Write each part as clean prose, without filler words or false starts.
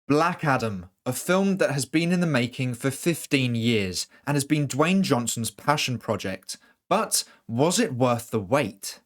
Black Adam, a film that has been in the making for 15 years and has been Dwayne Johnson's passion project. But was it worth the wait?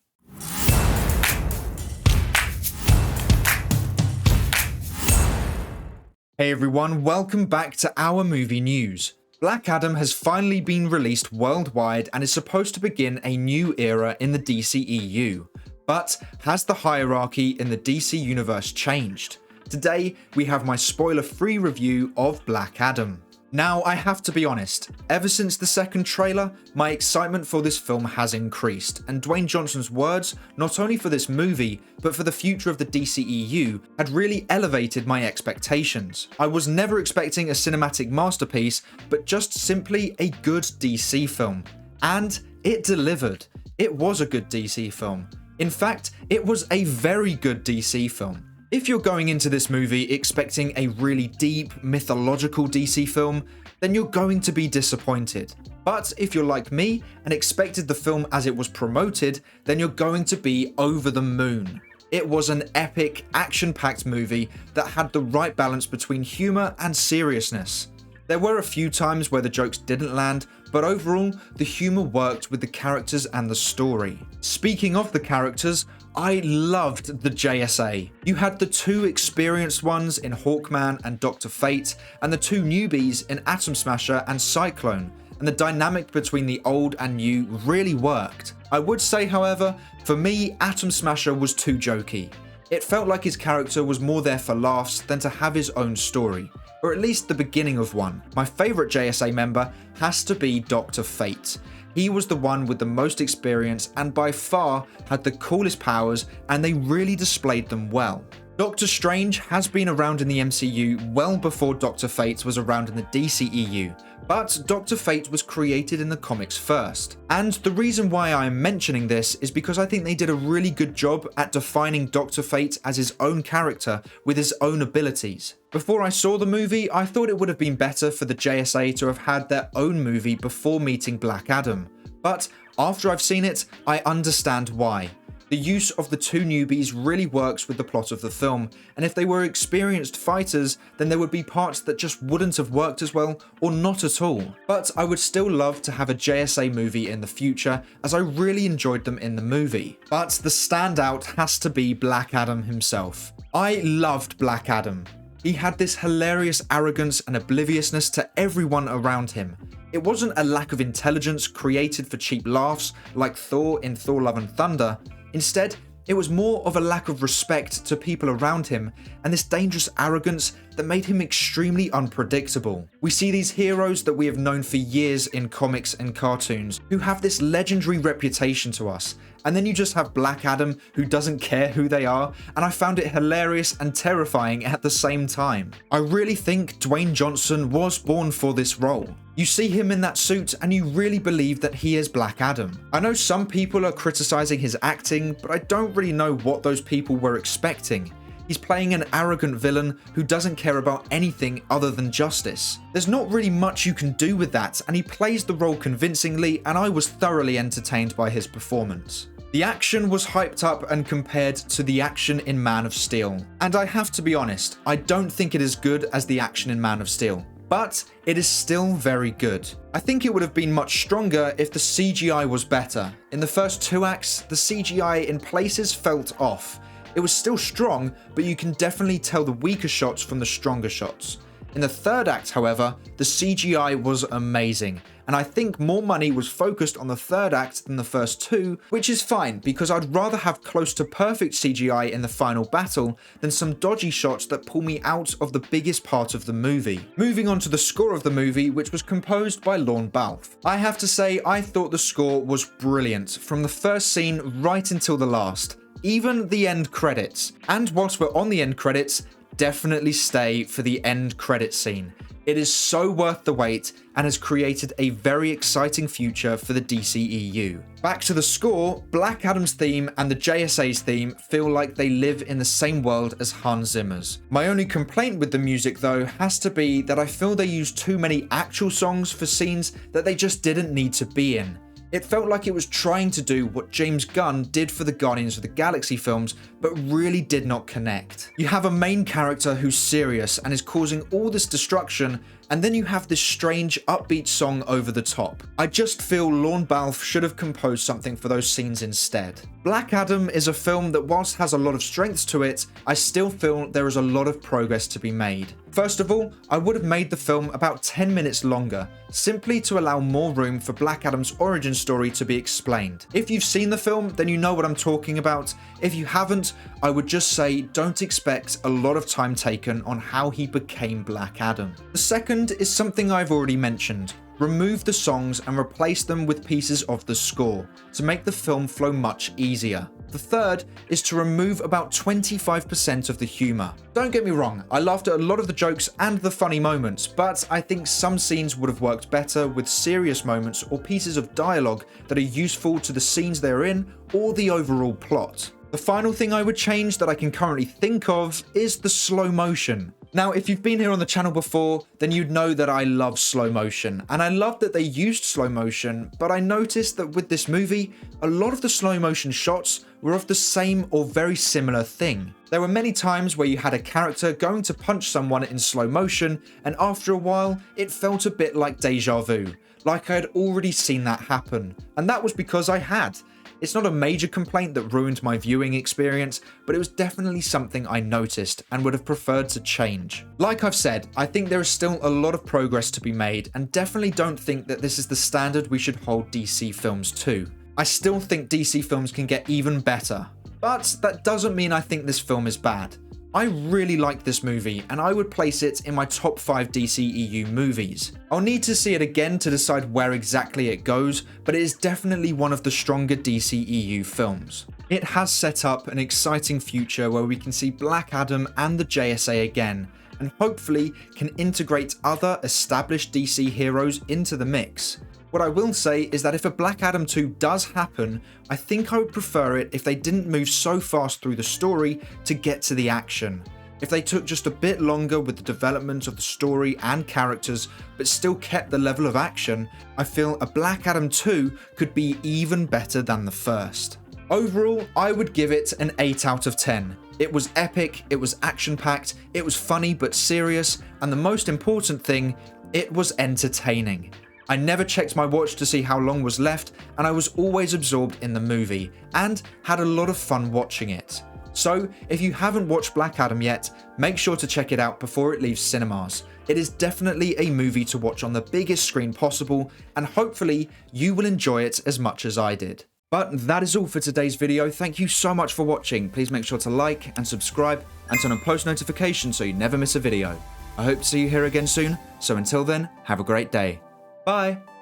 Hey everyone, welcome back to our movie news. Black Adam has finally been released worldwide and is supposed to begin a new era in the DCEU. But has the hierarchy in the DC universe changed? Today, we have my spoiler-free review of Black Adam. Now, I have to be honest, ever since the second trailer, my excitement for this film has increased, and Dwayne Johnson's words, not only for this movie, but for the future of the DCEU, had really elevated my expectations. I was never expecting a cinematic masterpiece, but just simply a good DC film. And it delivered. It was a good DC film. In fact, it was a very good DC film. If you're going into this movie expecting a really deep, mythological DC film, then you're going to be disappointed. But if you're like me and expected the film as it was promoted, then you're going to be over the moon. It was an epic, action-packed movie that had the right balance between humor and seriousness. There were a few times where the jokes didn't land, but overall, the humor worked with the characters and the story. Speaking of the characters, I loved the JSA. You had the two experienced ones in Hawkman and Dr. Fate, and the two newbies in Atom Smasher and Cyclone, and the dynamic between the old and new really worked. I would say, however, for me, Atom Smasher was too jokey. It felt like his character was more there for laughs than to have his own story, or at least the beginning of one. My favourite JSA member has to be Dr. Fate. He was the one with the most experience and by far had the coolest powers, and they really displayed them well. Doctor Strange has been around in the MCU well before Dr. Fate was around in the DCEU, but Dr. Fate was created in the comics first. And the reason why I'm mentioning this is because I think they did a really good job at defining Dr. Fate as his own character with his own abilities. Before I saw the movie, I thought it would have been better for the JSA to have had their own movie before meeting Black Adam. But after I've seen it, I understand why. The use of the two newbies really works with the plot of the film, and if they were experienced fighters, then there would be parts that just wouldn't have worked as well, or not at all. But I would still love to have a JSA movie in the future, as I really enjoyed them in the movie. But the standout has to be Black Adam himself. I loved Black Adam. He had this hilarious arrogance and obliviousness to everyone around him. It wasn't a lack of intelligence created for cheap laughs like Thor in Thor: Love and Thunder. Instead, it was more of a lack of respect to people around him and this dangerous arrogance that made him extremely unpredictable. We see these heroes that we have known for years in comics and cartoons who have this legendary reputation to us, and then you just have Black Adam who doesn't care who they are, and I found it hilarious and terrifying at the same time. I really think Dwayne Johnson was born for this role. You see him in that suit and you really believe that he is Black Adam. I know some people are criticizing his acting, but I don't really know what those people were expecting. He's playing an arrogant villain who doesn't care about anything other than justice. There's not really much you can do with that, and he plays the role convincingly, and I was thoroughly entertained by his performance. The action was hyped up and compared to the action in Man of Steel. And I have to be honest, I don't think it is good as the action in Man of Steel. But it is still very good. I think it would have been much stronger if the CGI was better. In the first two acts, the CGI in places felt off. It was still strong, but you can definitely tell the weaker shots from the stronger shots. In the third act, however, the CGI was amazing, and I think more money was focused on the third act than the first two, which is fine because I'd rather have close to perfect CGI in the final battle than some dodgy shots that pull me out of the biggest part of the movie. Moving on to the score of the movie, which was composed by Lorne Balfe. I have to say, I thought the score was brilliant, from the first scene right until the last, even the end credits. And whilst we're on the end credits, definitely stay for the end credit scene. It is so worth the wait and has created a very exciting future for the DCEU. Back to the score, Black Adam's theme and the JSA's theme feel like they live in the same world as Hans Zimmer's. My only complaint with the music though has to be that I feel they use too many actual songs for scenes that they just didn't need to be in. It felt like it was trying to do what James Gunn did for the Guardians of the Galaxy films, but really did not connect. You have a main character who's serious and is causing all this destruction, and then you have this strange upbeat song over the top. I just feel Lorne Balfe should have composed something for those scenes instead. Black Adam is a film that, whilst has a lot of strengths to it, I still feel there is a lot of progress to be made. First of all, I would have made the film about 10 minutes longer, simply to allow more room for Black Adam's origin story to be explained. If you've seen the film, then you know what I'm talking about. If you haven't, I would just say don't expect a lot of time taken on how he became Black Adam. The second is something I've already mentioned. Remove the songs and replace them with pieces of the score to make the film flow much easier. The third is to remove about 25% of the humour. Don't get me wrong, I laughed at a lot of the jokes and the funny moments, but I think some scenes would have worked better with serious moments or pieces of dialogue that are useful to the scenes they're in or the overall plot. The final thing I would change that I can currently think of is the slow motion. Now, if you've been here on the channel before, then you'd know that I love slow motion, and I love that they used slow motion, but I noticed that with this movie, a lot of the slow motion shots were of the same or very similar thing. There were many times where you had a character going to punch someone in slow motion, and after a while, it felt a bit like deja vu, like I had already seen that happen, and that was because I had. It's not a major complaint that ruined my viewing experience, but it was definitely something I noticed and would have preferred to change. Like I've said, I think there is still a lot of progress to be made, and definitely don't think that this is the standard we should hold DC films to. I still think DC films can get even better, but that doesn't mean I think this film is bad. I really like this movie, and I would place it in my top 5 DCEU movies. I'll need to see it again to decide where exactly it goes, but it is definitely one of the stronger DCEU films. It has set up an exciting future where we can see Black Adam and the JSA again, and hopefully can integrate other established DC heroes into the mix. What I will say is that if a Black Adam 2 does happen, I think I would prefer it if they didn't move so fast through the story to get to the action. If they took just a bit longer with the development of the story and characters, but still kept the level of action, I feel a Black Adam 2 could be even better than the first. Overall, I would give it an 8 out of 10. It was epic, it was action-packed, it was funny but serious, and the most important thing, it was entertaining. I never checked my watch to see how long was left, and I was always absorbed in the movie, and had a lot of fun watching it. So, if you haven't watched Black Adam yet, make sure to check it out before it leaves cinemas. It is definitely a movie to watch on the biggest screen possible, and hopefully you will enjoy it as much as I did. But that is all for today's video. Thank you so much for watching. Please make sure to like and subscribe, and turn on post notifications so you never miss a video. I hope to see you here again soon, so until then, have a great day. Bye!